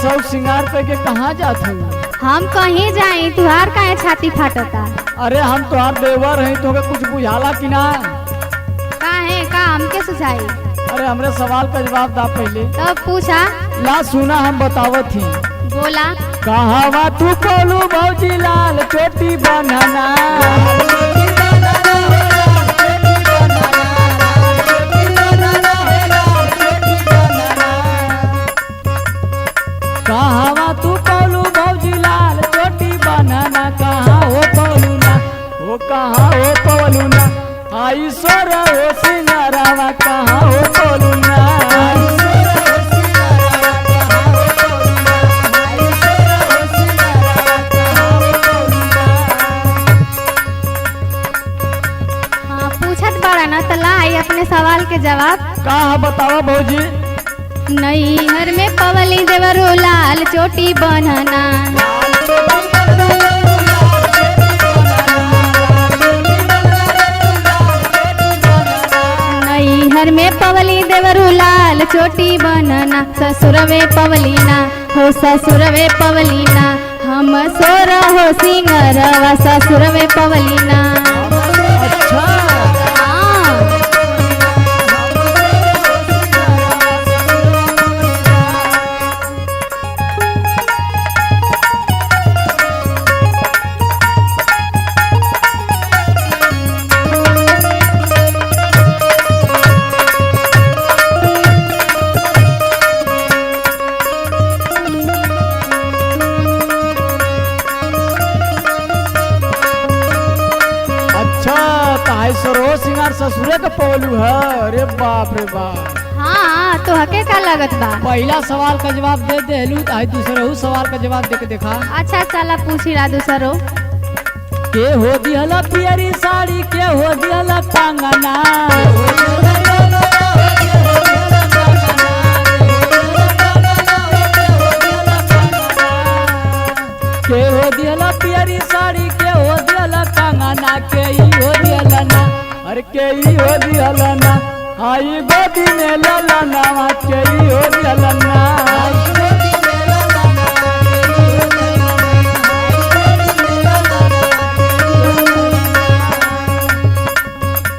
सब श्रृंगार करके कहाँ जात हूँ? हम कहीं जाई तुहार काहे छाती फाटता? अरे हम तोहार देवर हैं, तो कुछ बुझाला कि ना? काहे का हमके सुझाई? अरे हमरे सवाल का जवाब दा पहले। तब पूछा। ला सुना हम बतावत ही। बोला। कहावा तू कोलू भौजी लाल चोटी बनाना। कहावा तू कोलू भौजी लाल चोटी बनाना। कहाँ हो पवलू ना, वो कहाँ हो पवलू ना। आई सोर हो सिंगारावा, कहाँ हो पवलू ना। अपने सवाल के जवाब का बतावा भौजी। नैहर में पवली देवरो लाल चोटी बनाना। नैहर में पवली देवरो लाल चोटी बनाना। ससुरवे पवलीना हो ससुरवे पवलीना। हम सोरा हो सिंगरवा ससुरवे पवलीना। अच्छा सरो सिंगार ससुरे का पवलू है। अरे बाप रे बाप। हाँ तो हके का लगत बा? पहला सवाल का जवाब दे देलू, दूसरा सवाल का जवाब दे के देखा। अच्छा चला पूछी ला दूसरो। के हो दिहला पियरी साड़ी, के हो दिहला कंगना। के हो दिहला पियरी साड़ी, के हो दिहला कंगना। के ही हो दिहला ना, अरे के ही हो दिहला ना। आई गोदी में लला ना, के ही हो दिहला ना।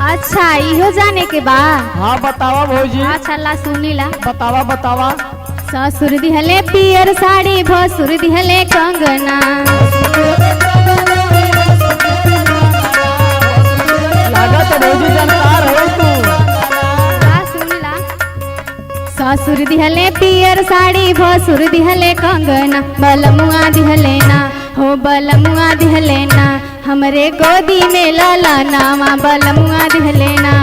अच्छा इहो जाने के बा? हाँ बतावा भौजी। अच्छा ला सुनी ला। बतावा बतावा। ससुर दिहले पियर साड़ी, भसुर दिहले कंगना। लागत भौजी जानकार हो तू। सुनी ला। ससुर दिहले पियर साड़ी, भसुर दिहले कंगना। बलमुआ दिहले ना हो बलमुआ दिहले ना। हमरे गोदी में लाला नामा बलमुआ दिहले ना।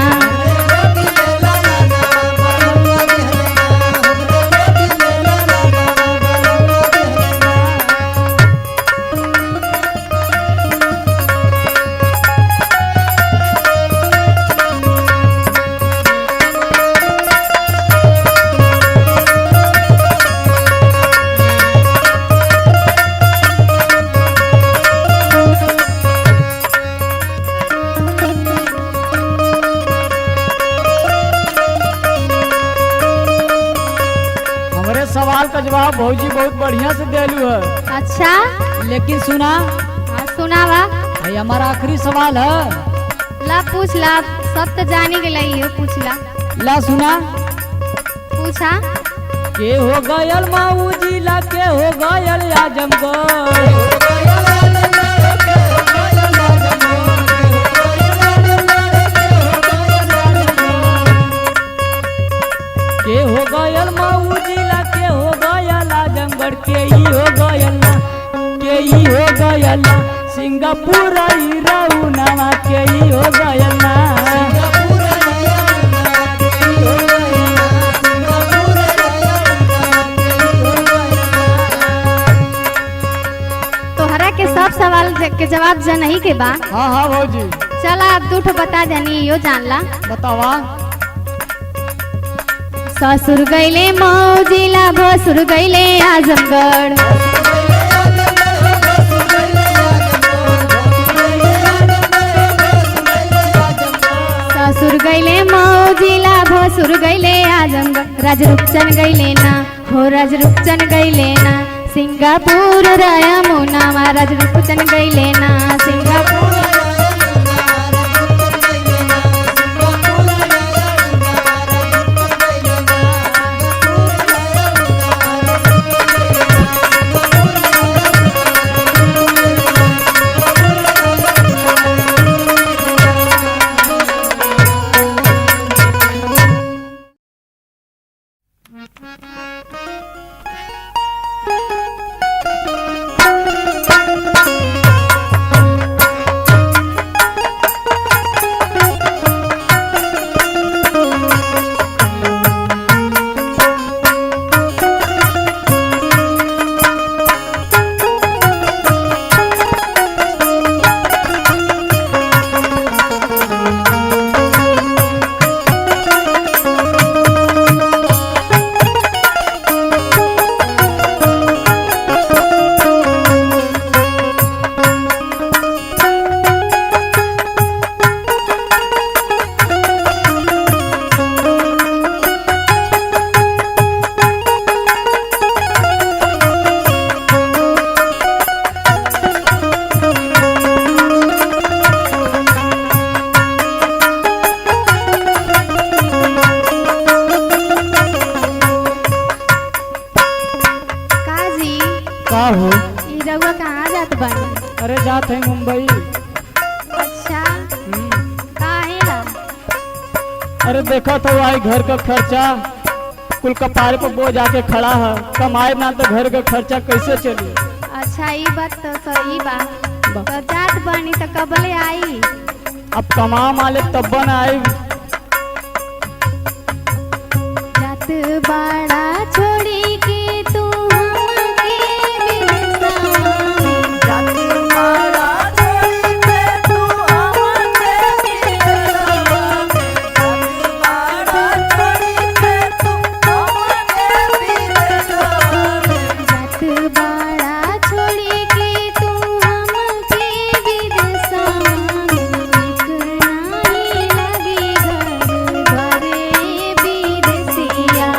सवाल का जवाब भौजी बहुत बढ़िया से देलू है। अच्छा लेकिन सुना। हाँ सुनावा। भाई हमारा आखिरी सवाल है। ला पूछ ला, सब तो जाने के लिए पूछ ला। ला सुना। पूछा। के हो गयल माऊ जिला, के हो गयल आजमगढ़। के हो गयल माऊ जिला, के हो गयल आजमगढ़। के ही हो गयल ना, के ही हो गयल ना। सिंगापुर आई रहू नामा, के ही हो गयल ना। तोहरा के सब सवाल के जवाब जानही के बा? हाँ हाँ भौजी। चला अब दूठ बता जानी यो जान ला। बतावा। ससुर गईले मऊ जिला, भसुर गईले आजमगढ़। ससुर गईले मऊ जिला, भसुर गईले आजमगढ़। राज रूपचन गईले ना हो राज रूपचन गईले ना सिंगापुर राया मुना महाराज रूपचन गईले ना सिंगापुर का हो? ई रउआ कहाँ जात बानी? अरे जात है मुंबई। अच्छा काहे ला? अरे देखा तो आई घर का खर्चा कुल कपारे पर बोझ आके खड़ा है, कमाए ना तो घर का खर्चा कैसे चली। अच्छा ई बात तो सही बा। तो जात बानी तो कबले आई? अब कमा माले तब बन आई। जात बाड़ा छोड़ी के तू हमके बिरसावे। जात बाड़ा छोड़ी के तू हमके बिरसावे। जात बाड़ा छोड़ी के तू हमके बिरसावे। जात बाड़ा छोड़ी के तू हमके बिरसावे। निक नाही लगी घर घरे बिरसिया।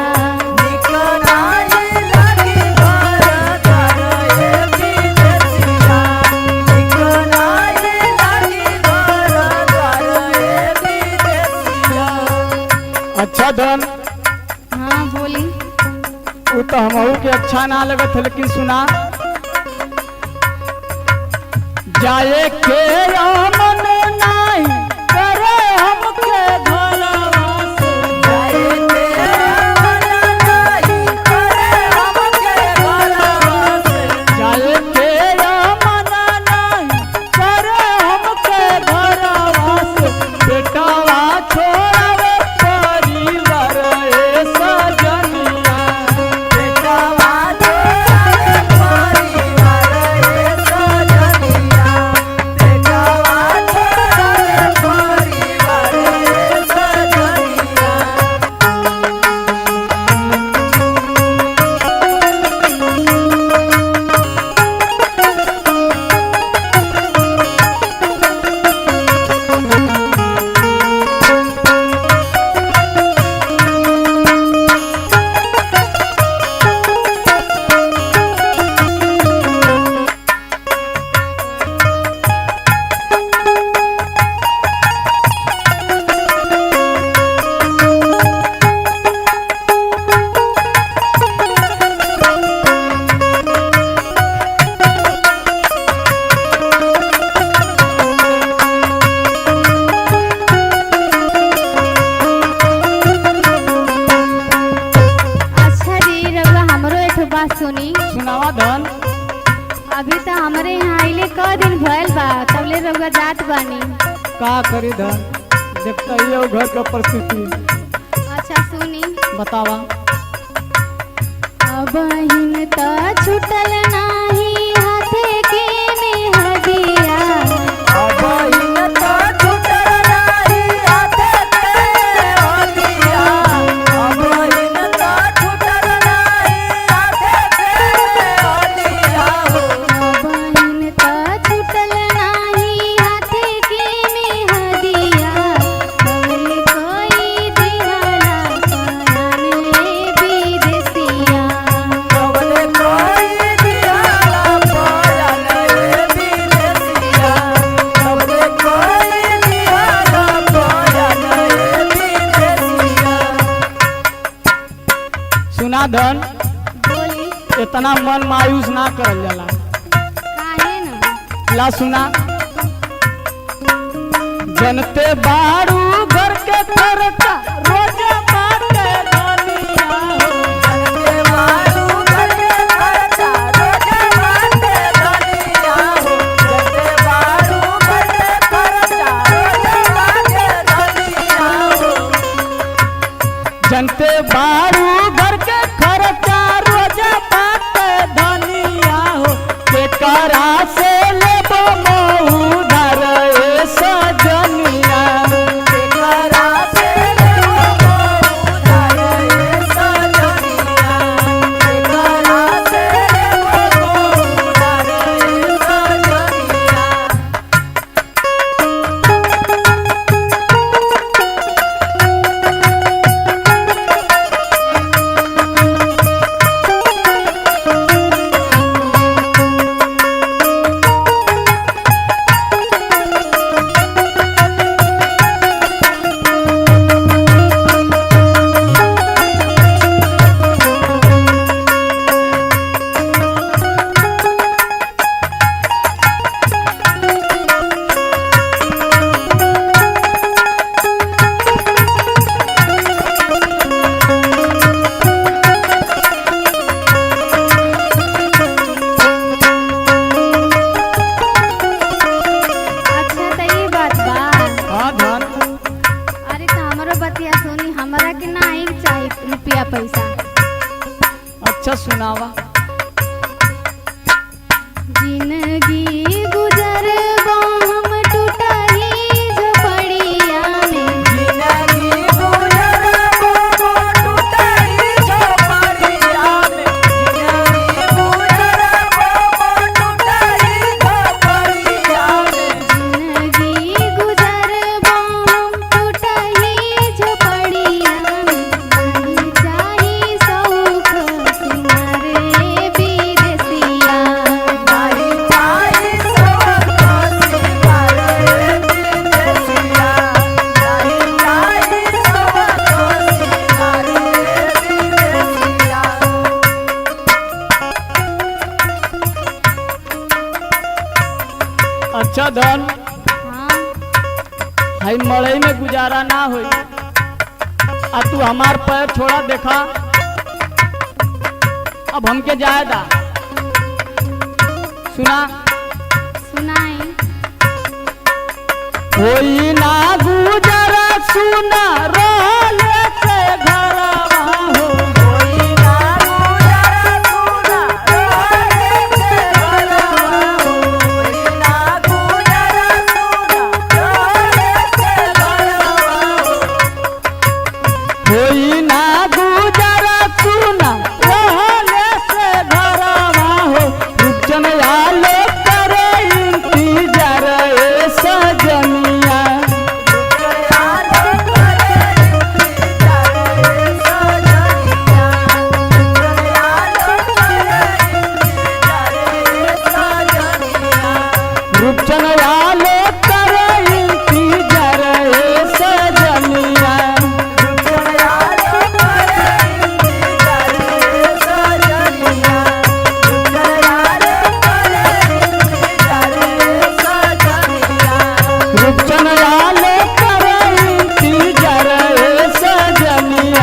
निक नाही लगी घर घरे बिरसिया। निक नाही लगी घर घरे बिरसिया। अच्छा धन हाँ बोली। वो तो हमहू के अच्छा ना लगत है, लेकिन सुना जाए के मन नहीं करे हमके घरवा से। जाए के मन नहीं करे हमके घरवा से। जाए के मन नहीं करे हमके घरवा से। बेटावा छोड़ावे परिवार ए सजनिया। बेटावा छोड़ावे परिवार ए सजनिया। बेटावा छोड़ावे परिवार ए सजनिया। अच्छा जी रउआ हमरो एक बात सुनी। सुनावा धन। अभी तो हमारे यहाँ आइले क दिन भइल बा, तबले रउआ जात बानी। का करी धन, देखता ही हो घर का परिस्थिति। अच्छा सुनी। बतावा। अब हिन त छुटल नाही हाथे के मेहदिया। अब इन तो छूटल नाही हाथे के मेहदिया। अब इन तो छूटल नाही हाथे के मेहदिया हो। अब हिन त छुटल नाही हाथे के मेहदिया। कवले कोई दिहला पराने बिरसिया। धन बोली इतना मन मायूस ना करल जाला। काहे न ला सुना, जनते बारू घर के खर्चा रोजे बाटे धनिया हो। जनते बारू घर के खर्चा रोजे बाटे धनिया हो। जनते बारू घर के खर्चा रोजे बाटे धनिया हो। जनते बारू घर के खर्चा रोजे बाटे धनिया हो। के करा से लेबो उधार ए सजनिया। केकरा से लेबो उधार ए सजनिया। केकरा से लेबो उधार ए सजनिया। अच्छा त ई बात बा। हाँ धन, अरे तो हमरो बतिया सुनी, हमरा के नहीं चाहिए रुपया पैसा। अच्छा सुनावा। जिंदगी गुजरबो हम टूटही झोपड़िया में। जिंदगी गुजरबो टूटही झोपड़िया में। जिंदगी गुजरबो टूटही झोपड़िया में। जिंदगी गुजरबो हम टूटही झोपड़िया में। नहीं चाही सौख सिंगार विदेशिया। नहीं चाही सौख सिंगार विदेशिया। नहीं चाही सौख सिंगार विदेशिया। अच्छा धन, हाँ हाई मड़ई में गुजारा ना होई। आ तू हमार पैर थोड़ा देखा, अब हमके जाए दा। सुना, सुनाई। होई ना गुजारा सुना रोले से घरवा हो। कोई ना गुजरा सुना रोले से घरवा हो। कोई ना गुजरा सुना रोले से घरवा हो। होई ना गुजारा सुना रोले से घरवा हो। रुचन आलो करे इंतजार ए सजनिया। रुचन आलो करे इंतजार ए सजनिया। रुचन आलो करे इंतजार ए सजनिया।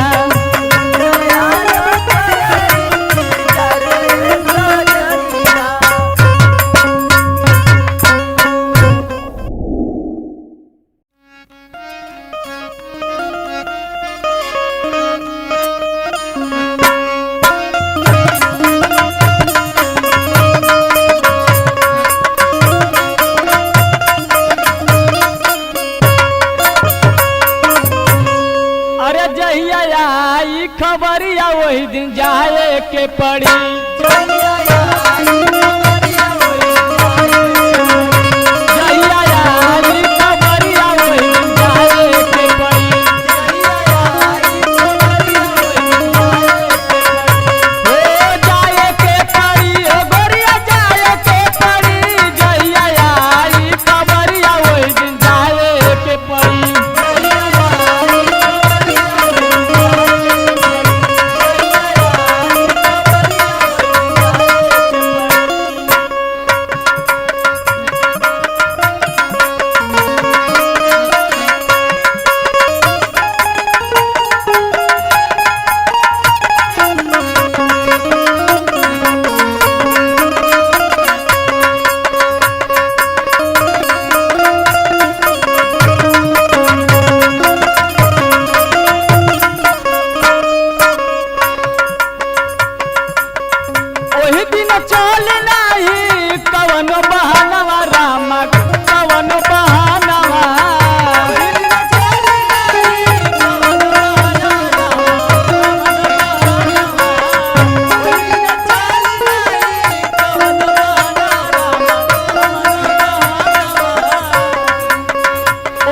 अरे जहिया आई खबरिया वही दिन जाए के पड़ी। जहिया आई खबरिया वही दिन जाए के पड़ी। हो जाए के पड़ी, हो गोरिया जाए के पड़ी। जहिया आई खबरिया वही दिन जाए के पड़ी। दिन चल नाही कवन बहानवा रामा कवन बहानवा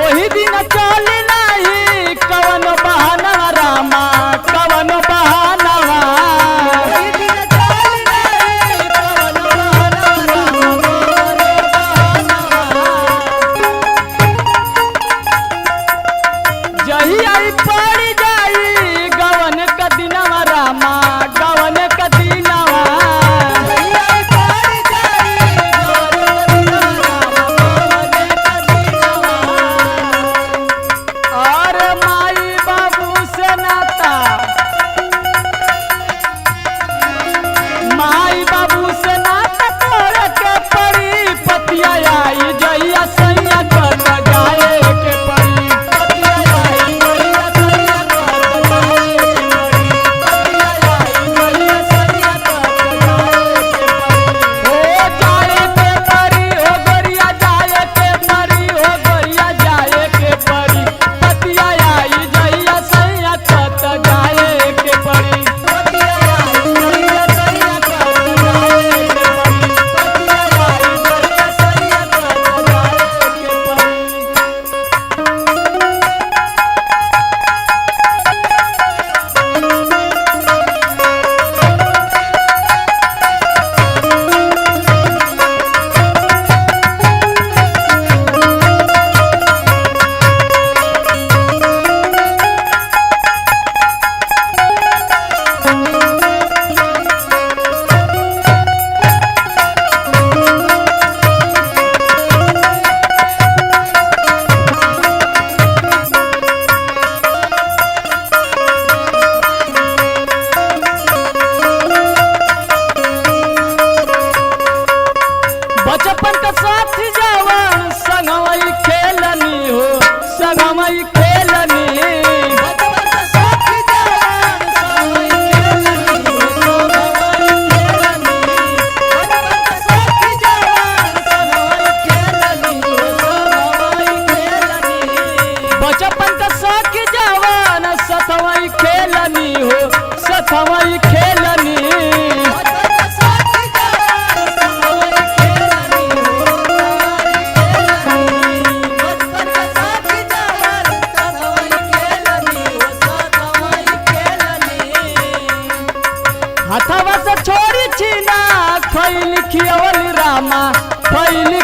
ओही दिन चल नाही कवन बहानवा रामा कवन बहानवा जही आई पड़ जाई गवन क दिनवा रामा गवन क दिनवा अरे माई बाबू से नाता माई बाबू से नाता तोड़ के पड़ी पतिया आई जहिया सैया कर गाए के पड़ी पतिया आई जहिया सैया कर गाए के पड़ी पतिया आई जहिया सैया कर गाए के पड़ी हो जाए के परी पतिया आई जहिया सैया कर गाए के पड़ी पतिया आई जहिया सैया कर गाए के पड़ी पतिया आई जहिया सैया कर गाए के पड़ी बचपन का साथी जवान संगवई खेलनी हो संगवई खेलनी बचपन का साथी जवान संगवई खेलनी हो संगवई खेलनी बचपन का साथी जवान संगवई खेलनी हो संगवई खेलनी हथवा से छोड़ी छीना खैल खियवल रामा खैल